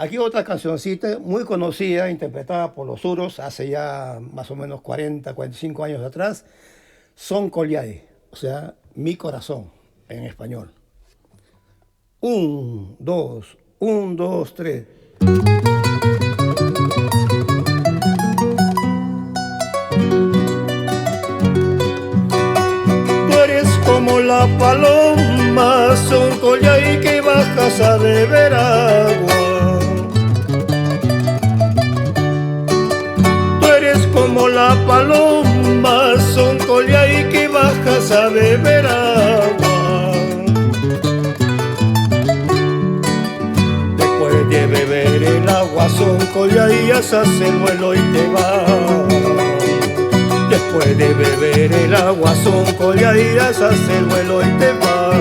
Aquí otra cancioncita muy conocida, interpretada por los Suros hace ya más o menos 40, 45 años atrás, Son Collay, o sea, Mi Corazón en español. Un, dos, tres. Tú eres como la paloma, Son Collay, que bajas a beber agua. Como la paloma, Son Collay, que bajas a beber agua. Después de beber el agua, Son Collay, haces el vuelo y te vas. Después de beber el agua, Son Collay, haces el vuelo y te vas.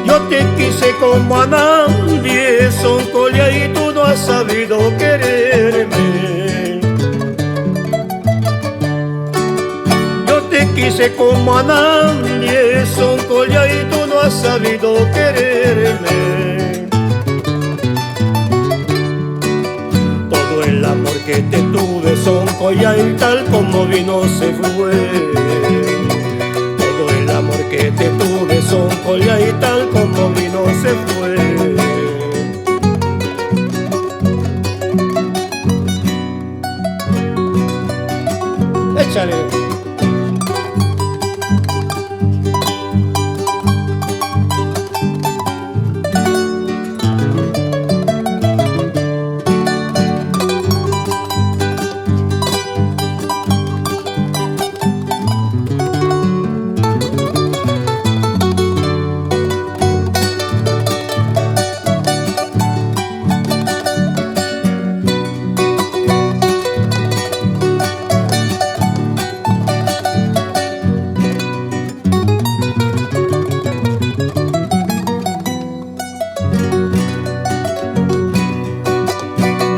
Yo te quise como a nadie, Son Collay, y tú no has sabido quererme. Yo te quise como a nadie, Son Collay, y tú no has sabido quererme. Todo el amor que te tuve, Son Collay, tal como vino se fue. El amor que te tuve, Son Collay, tal como vino se fue. Échale.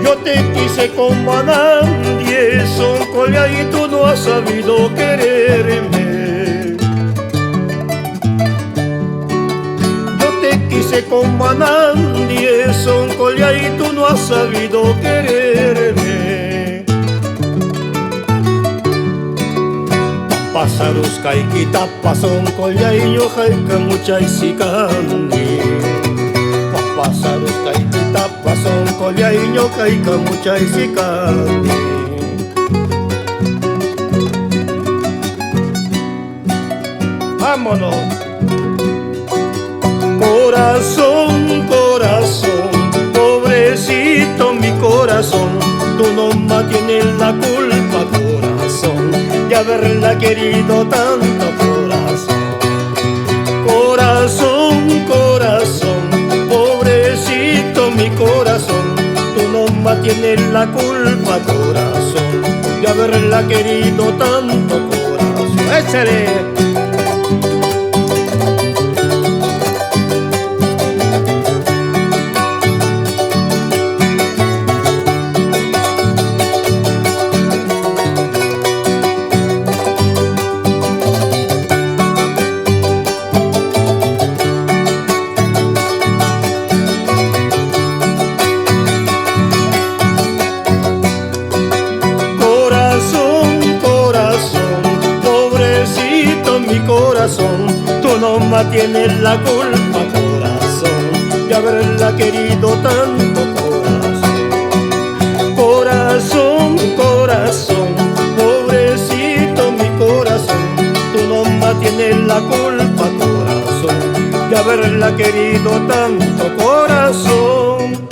Yo te quise como a nadie, Son Collay, y tú no has sabido quererme. Yo te quise como a nadie, Son Collay, y tú no has sabido quererme. Pásaros kaikitapa, Son Collay, yo jaika mucha isikandi. Pásaros kaikitapa, Son Collay, yo jaika mucha isikandi. Vámonos. Corazón, corazón, pobrecito mi corazón, tú nomás tienes la culpa, corazón, de haberla querido tanto, corazón. Corazón, corazón, pobrecito mi corazón, tú nomás tienes la culpa, corazón, de haberla querido tanto, corazón. ¡Échale! Corazón, tú nomás tienes la culpa, corazón, de haberla querido tanto, corazón. Corazón, corazón, pobrecito mi corazón, tú nomás tienes la culpa, corazón, de haberla querido tanto, corazón.